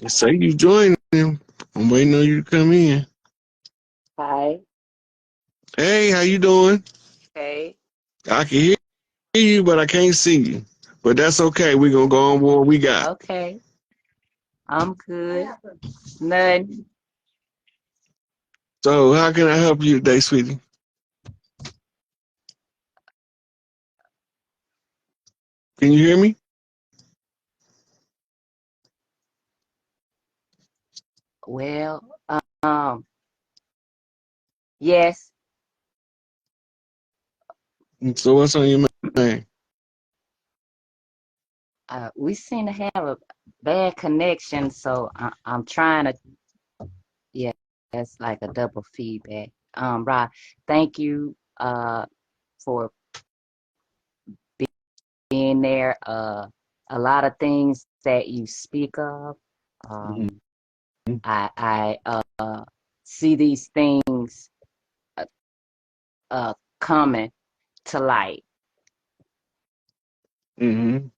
Say you joined him. I'm waiting on you to come in. Hi. Hey, how you doing? Okay. I can hear you, but I can't see you. But that's okay. We're gonna go on with what we got. Okay. I'm good. None. So how can I help you today, sweetie? Can you hear me? Well, um, yes. So what's on your mind? We seem to have a bad connection, so I'm trying to. Yeah, that's like a double feedback. Rod, thank you for being there. A lot of things that you speak of. Mhm. Um, I see these things uh, coming to light. Mhm.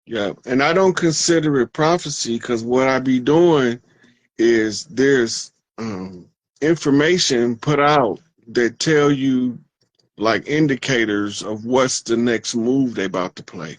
Yeah, and I don't consider it prophecy because what I be doing is there's information put out that tell you like indicators of what's the next move they about to play.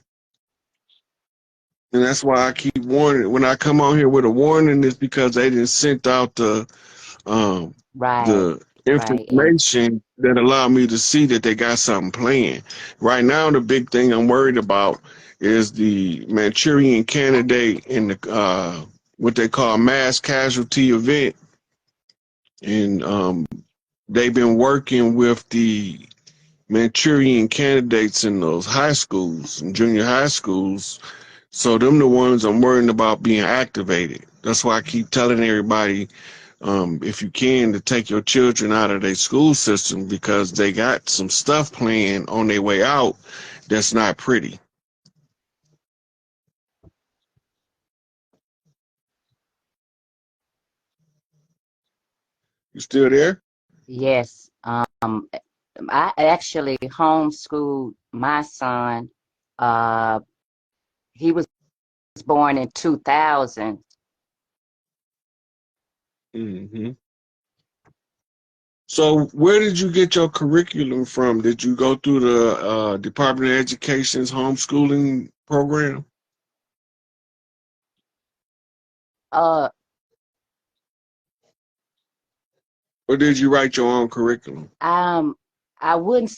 And that's why I keep warning. When I come on here with a warning, it's because they didn't sent out um, Right, the right. And information that allow me to see that they got something playing. Right now, the big thing I'm worried about is the Manchurian candidate in the what they call mass casualty event, and they've been working with the Manchurian candidates in those high schools and junior high schools. So them the ones I'm worrying about being activated. That's why I keep telling everybody, if you can, to take your children out of their school system because they got some stuff playing on their way out that's not pretty. You still there? yes, I actually homeschooled my son. Uh, he was born in 2000. Hmm. So where did you get your curriculum from? Did you go through the Department of Education's homeschooling program, Uh, or did you write your own curriculum? um, I wouldn't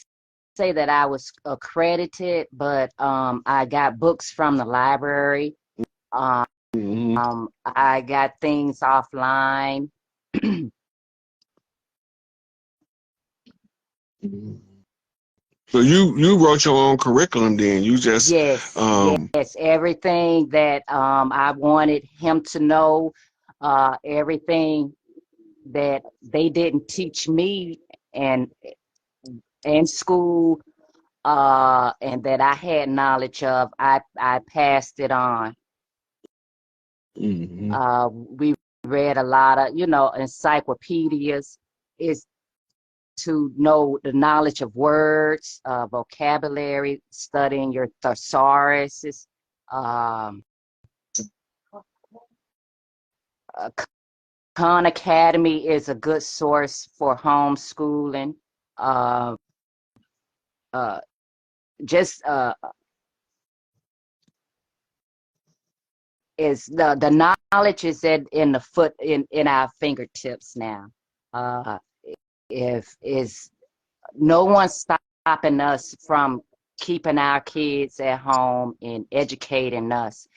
say that I was accredited, but I got books from the library. Um, Hmm. I got things offline. So you wrote your own curriculum then. You just Yes, yes, everything that I wanted him to know, everything that they didn't teach me and in school, and that I had knowledge of, I passed it on. hmm We read a lot of, encyclopedias, is to know the knowledge of words, vocabulary, studying your thesauruses. Um, uh, Khan Academy is a good source for homeschooling. Uh, uh, just is the knowledge is in the foot in our fingertips now. Uh, if is no one's stopping us from keeping our kids at home and educating us.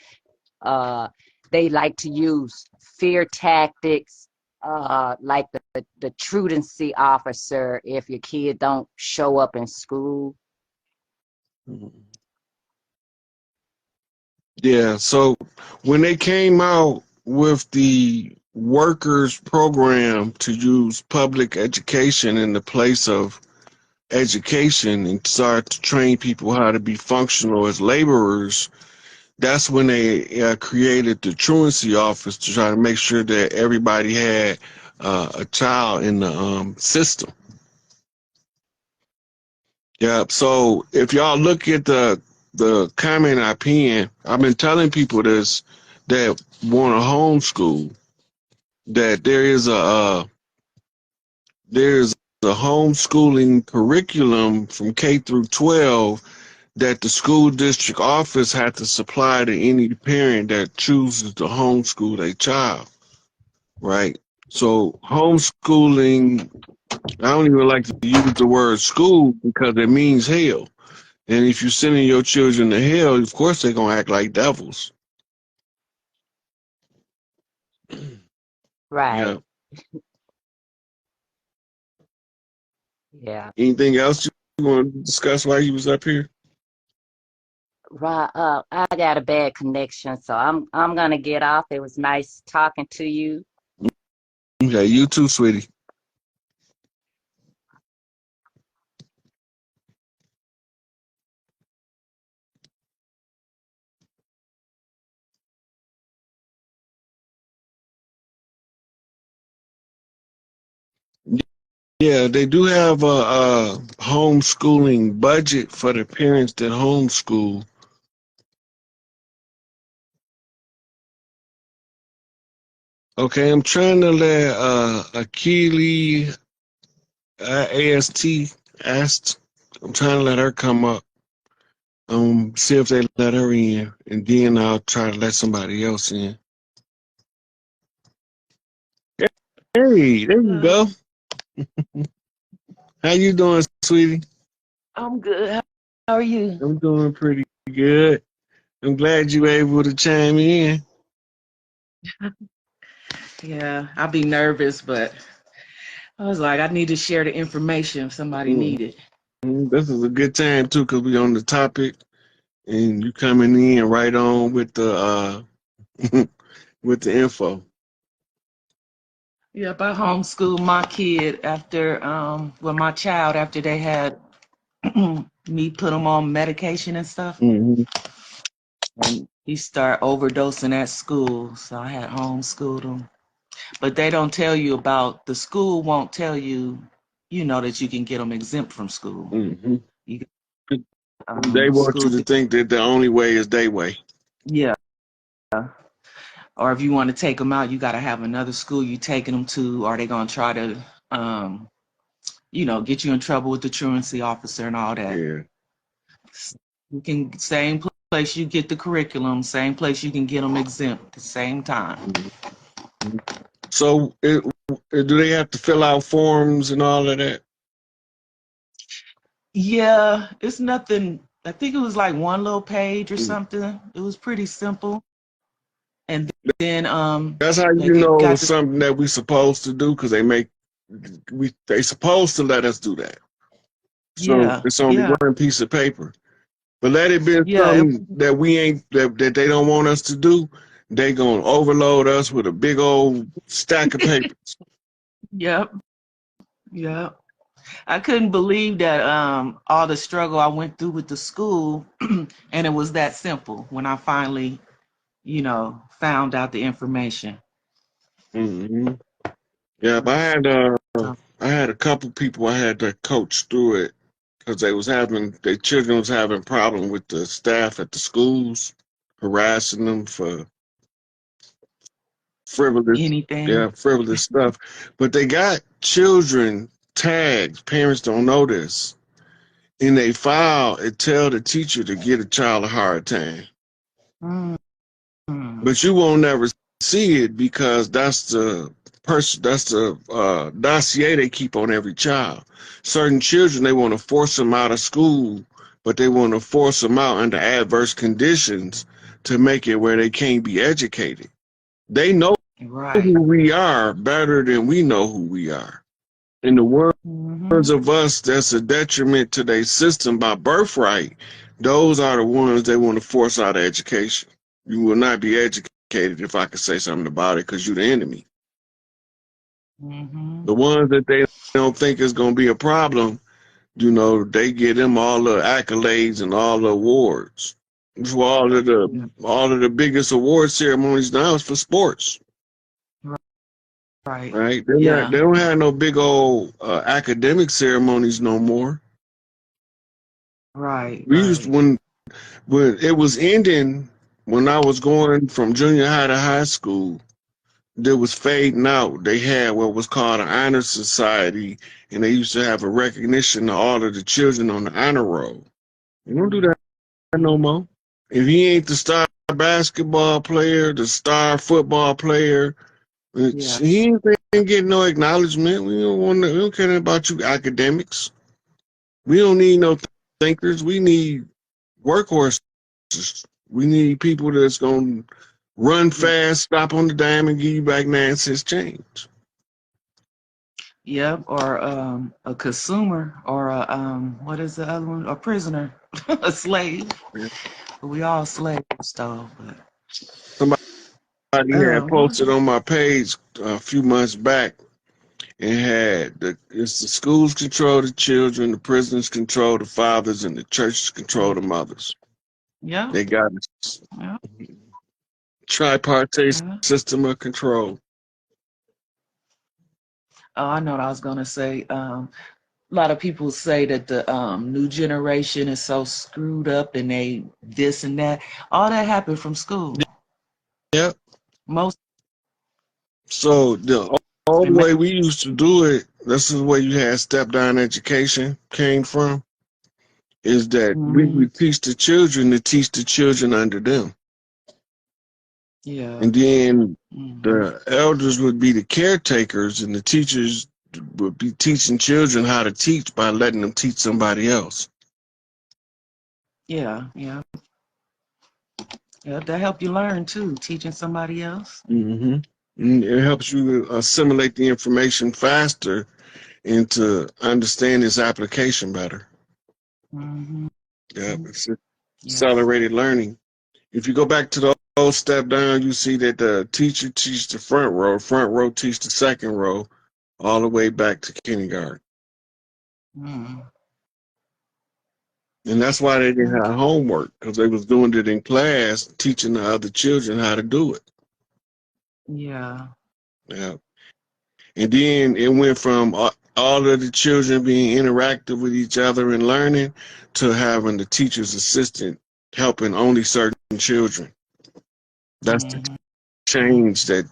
Uh, they like to use fear tactics, like the truancy officer if your kid don't show up in school. Yeah. So when they came out with the workers program to use public education in the place of education and start to train people how to be functional as laborers, that's when they created the truancy office to try to make sure that everybody had a child in the system. Yeah. So if y'all look at the comment I pinned, I've been telling people this that want to homeschool that there's a homeschooling curriculum from K through 12 that the school district office had to supply to any parent that chooses to homeschool their child, right? So homeschooling, I don't even like to use the word school because it means hell. And if you're sending your children to hell, of course they're gonna act like devils. Right. Yeah. Yeah. Anything else you want to discuss while you was up here? Right. I got a bad connection, so I'm gonna get off. It was nice talking to you. Okay, you too, sweetie. Yeah, they do have a homeschooling budget for the parents that homeschool. Okay, I'm trying to let Akili AST asked. I'm trying to let her come up. See if they let her in, and then I'll try to let somebody else in. Hey, there you go. How you doing, sweetie? I'm good. How are you? I'm doing pretty good. I'm glad you were able to chime in. Yeah, I'll be nervous, but I was like, I need to share the information if somebody Mhm. need it. This is a good time too, cause we on the topic, and you coming in right on with the with the info. Yep, I homeschooled my kid after, well, my child after they had me put him on medication and stuff. Hmm. And he started overdosing at school, so I had homeschooled him. But they don't tell you about, the school won't tell you, that you can get them exempt from school. Hmm. You, They want you school, to think that the only way is their way. yeah. Or if you want to take them out, you got to have another school you taking them to, or they going to try to, get you in trouble with the truancy officer and all that. Yeah. You can, same place you get the curriculum, same place you can get them exempt at the same time. Mhm. So, do they have to fill out forms and all of that? Yeah, it's nothing. I think it was like one little page or Mm. something. It was pretty simple. And then That's how you like you know got it's the, something that we supposed to do because they supposed to let us do that. So yeah, it's only yeah, one piece of paper. But let it be yeah, something that we ain't that they don't want us to do. They gonna overload us with a big old stack of papers. yep, yep. I couldn't believe that all the struggle I went through with the school and it was that simple when I finally, found out the information. Hmm. Yeah, but So, I had a couple people I had to coach through it because their children was having problem with the staff at the schools harassing them for frivolous, anything. yeah, frivolous stuff. But they got children tags. Parents don't know this. In they file, it tell the teacher to get a child a hard time. Mm. But you won't never see it because that's the dossier they keep on every child. Certain children they want to force them out of school, but they want to force them out under adverse conditions to make it where they can't be educated. They know Right. who we are better than we know who we are. In the words Hmm. of us that's a detriment to their system by birthright, those are the ones they want to force out of education. You will not be educated if I could say something about it because you're the enemy. Hmm. The ones that they don't think is going to be a problem, they get them all the accolades and all the awards. So Yeah. all of the biggest award ceremonies now is for sports. Right. Right? Yeah. They don't have no big old academic ceremonies no more. Right. We used Right. when But it was ending when I was going from junior high to high school. That was fading out. They had what was called an honor society, and they used to have a recognition of all of the children on the honor roll. You don't do that no more. If he ain't the star basketball player, the star football player, Yeah. he ain't getting no acknowledgement. We don't care about you academics. We don't need no thinkers. We need workhorses. We need people that's gonna run Yeah. fast, stop on the dime, and give you back 9 cents change. Yep. Or a consumer, or a what is the other one? A prisoner, a slave. We all slaves, though. But Somebody had well, posted on my page a few months back and had it's the schools control the children, the prisons control the fathers, and the churches control the mothers. yeah, They got yeah, a tripartite yeah. system of control. Oh, I know what I was gonna say. A lot of people say that the new generation is so screwed up and they this and that. All that happened from school. Yep. Most So the old way we used to do it, this is where you had step down education came from, is that we mm-hmm. would teach the children to teach the children under them. Yeah. And then Mm-hmm. the elders would be the caretakers, and the teachers would be teaching children how to teach by letting them teach somebody else. Yeah, yeah. Yeah, that help you learn too, teaching somebody else. Mm-hmm. And it helps you assimilate the information faster and to understand its application better. Mm-hmm. Yeah, it's Yeah. accelerated learning. If you go back to the old step down, you see that the teacher teaches the front row teach the second row, all the way back to kindergarten. Mm. And that's why they didn't Okay. have homework, because they was doing it in class, teaching the other children how to do it. Yeah. Yeah. And then it went from all of the children being interactive with each other and learning to having the teacher's assistant helping only certain children. That's the Mm-hmm. change that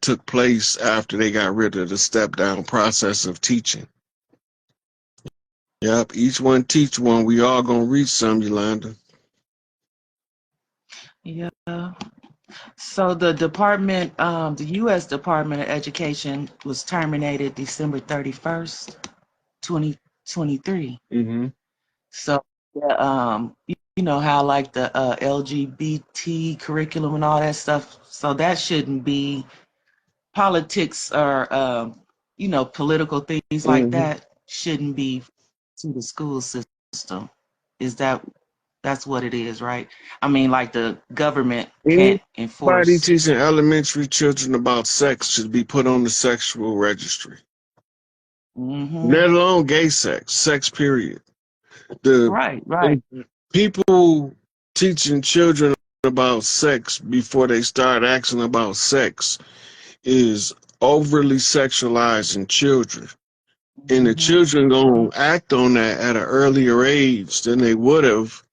took place after they got rid of the step down process of teaching. Yep, each one teach one. We all gonna reach some, Yolanda. Yeah. So the department, the U.S. Department of Education was terminated December 31st, 2023. Mm-hmm. So, yeah, you know how like the LGBT curriculum and all that stuff. So that shouldn't be politics or you know, political things like Mm-hmm. that shouldn't be to the school system. Is that's what it is, right? I mean, like the government can't Anybody enforce. teaching elementary children about sex should be put on the sexual registry. Mm-hmm. Let alone gay sex, sex period. The Right, right. people teaching children about sex before they start asking about sex is overly sexualizing children. And the Mm-hmm. children gonna act on that at an earlier age than they would have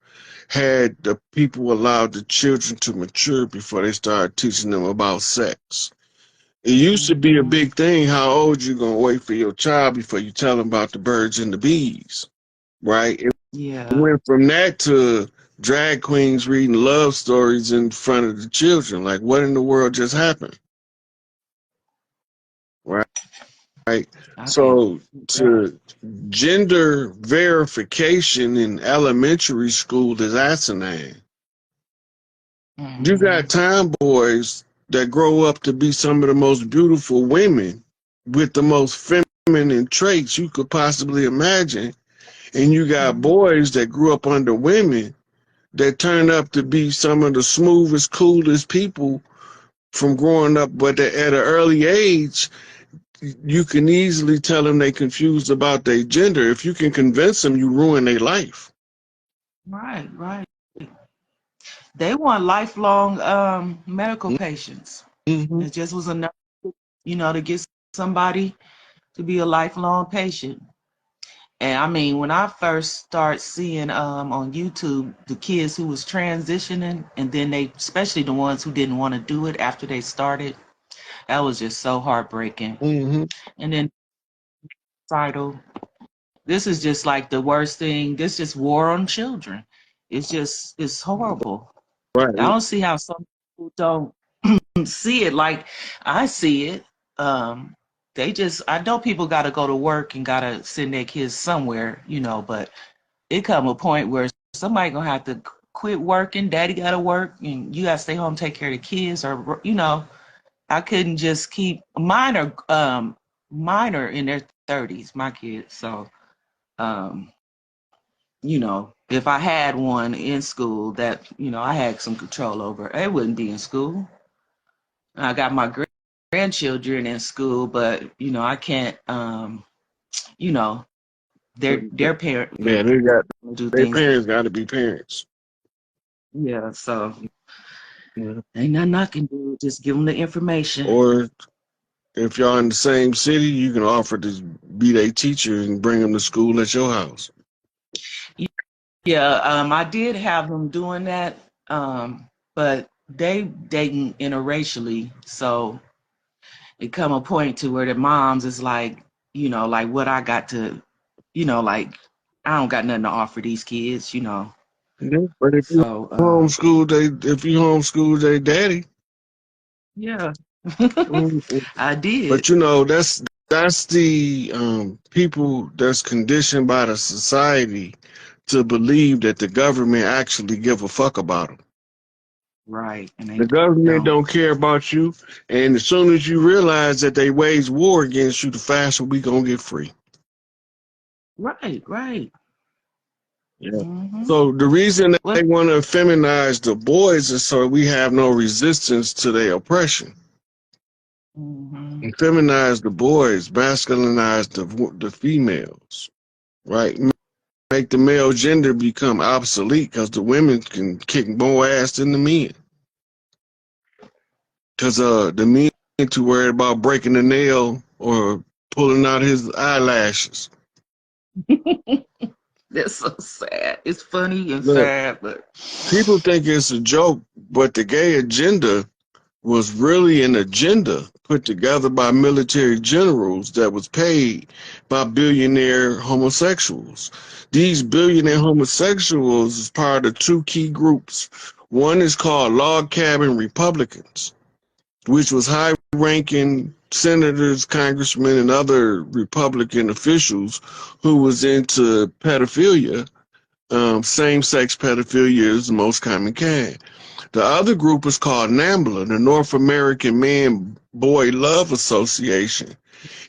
had the people allowed the children to mature before they started teaching them about sex. It used to be a Mm-hmm. big thing how old you gonna wait for your child before you tell them about the birds and the bees, right? It Yeah. went from that to drag queens reading love stories in front of the children. Like, what in the world just happened? Right? I can't So, believe that. to gender verification in elementary school is asinine. You Mm-hmm. got tomboys that grow up to be some of the most beautiful women with the most feminine traits you could possibly imagine. And you got Mm-hmm. boys that grew up under women that turn up to be some of the smoothest, coolest people from growing up. But at an early age, you can easily tell them they confused about their gender. If you can convince them, you ruin their life. Right, right. They want lifelong medical patients. Mm-hmm. It just was enough, you know, to get somebody to be a lifelong patient. And I mean, when I first start seeing on YouTube the kids who was transitioning, and then they, especially the ones who didn't want to do it after they started, that was just so heartbreaking. Mm-hmm. And then title, this is just like the worst thing. This is war on children. It's horrible. Right. I don't see how some people don't see it like I see it. They just, I know people got to go to work and got to send their kids somewhere, you know, but it come a point where somebody gonna have to quit working, daddy got to work, and you got to stay home, take care of the kids, or, you know, I couldn't just keep, mine are in their 30s, my kids. So, you know, if I had one in school that, you know, I had some control over, it wouldn't be in school. I got my grandchildren in school, but you know, I can't. You know, their parent Yeah, they got do their things. parents got to be parents. Yeah, so Yeah. ain't nothing I can do. Just give them the information. Or if y'all in the same city, you can offer to be their teacher and bring them to school at your house. Yeah, I did have them doing that, but they dating interracially, so it come a point to where the moms is like, you know, like what I got to, you know, like I don't got nothing to offer these kids, you know. Yeah. But So if you homeschool their daddy, yeah, mm, I did. but you know that's the people that's conditioned by the society to believe that the government actually give a fuck about them. Right, and they The government don't. don't care about you, and as soon as you realize that they wage war against you, the faster we gonna get free. Right, right. Yeah. Mm-hmm. So the reason that Well, they want to feminize the boys is so we have no resistance to their oppression. mm-hmm. And feminize the boys, masculinize the females, right? Make the male gender become obsolete because the women can kick more ass than the men. Because the men too worried about breaking a nail or pulling out his eyelashes. That's so sad. It's funny and Look, sad, but people think it's a joke, but the gay agenda was really an agenda put together by military generals that was paid by billionaire homosexuals. These billionaire homosexuals is part of two key groups. One is called log cabin Republicans, which was high-ranking senators, congressmen, and other Republican officials who was into pedophilia. Same-sex pedophilia is the most common kind. The other group was called NAMBLA, the North American Man Boy Love Association,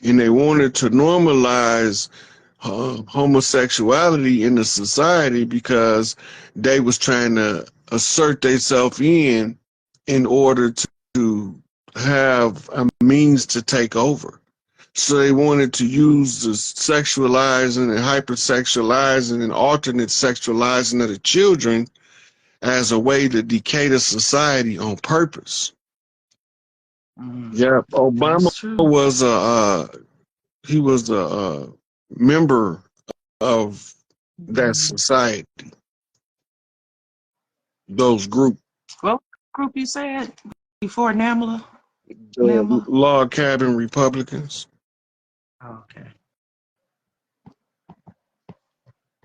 and they wanted to normalize homosexuality in the society because they was trying to assert themselves in order to have a means to take over. So they wanted to use the sexualizing and hypersexualizing and alternate sexualizing of the children as a way to decay the society on purpose. Yeah, Obama that's true. was he was a member of that Mm-hmm. society, those group, What group you said before Namla? the Namla? log cabin Republicans. Okay.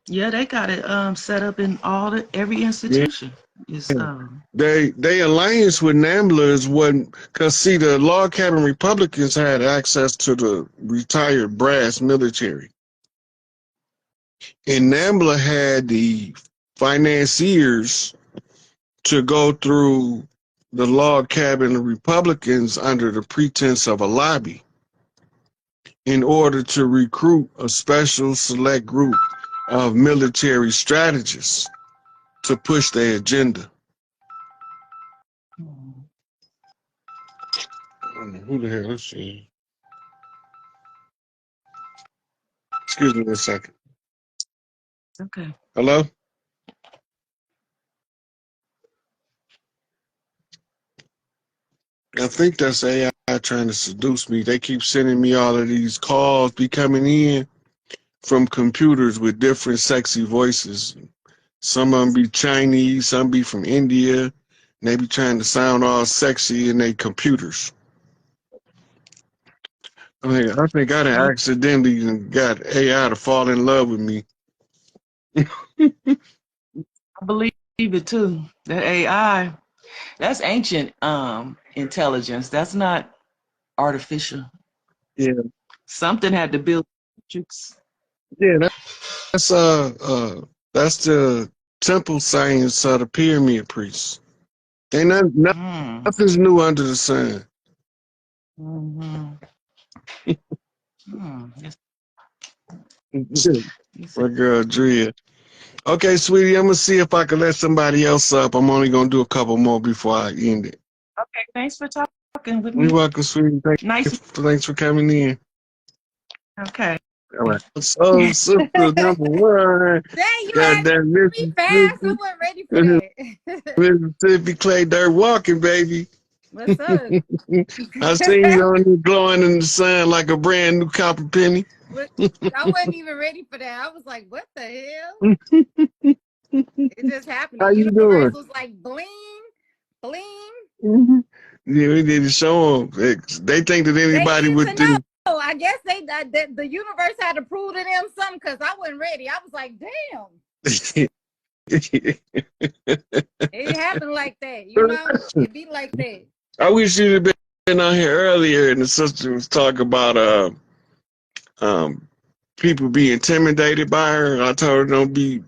Yeah, they got it set up in every Yeah, institution. It's they alliance with NAMBLA is what, because see, the log cabin Republicans had access to the retired brass military, and NAMBLA had the financiers to go through the log cabin Republicans under the pretense of a lobby in order to recruit a special select group of military strategists to push their agenda. Who the hell? Let's see. Excuse me a second. okay. Hello? I think that's AI trying to seduce me. They keep sending me all of these calls be coming in. from computers with different sexy voices. Some of them be Chinese, some be from India. And they be trying to sound all sexy in their computers. I think I done accidentally got AI to fall in love with me. I believe it too. That AI, that's ancient intelligence. That's not artificial. Yeah, Something had to build matrix. yeah. That's the temple science of the pyramid priests. Ain't Mm. nothing's new under the sun. Mm-hmm. Yes. My girl Drea. Okay, sweetie, I'm gonna see if I can let somebody else up. I'm only gonna do a couple more before I end it. Okay, thanks for talking with You're me. welcome, sweetie. Nice. Thanks for coming in. Okay. All right. So, sister number one, Dang, you got asked that me fast. I wasn't ready for that. Mississippi Clay Dirt walking, baby. What's up? I seen you on there glowing in the sun like a brand new copper penny. I wasn't even ready for that. I was like, what the hell? It just happened. How The you universe doing? was like, bling, bling. Yeah, we need to show them. They think that They anybody need would to know. do. I guess the universe had to prove to them something because I wasn't ready. I was like, damn. It happened like that, you know? It be like that. I wish you'd have been on here earlier, and the sister was talking about um people be intimidated by her. I told her don't be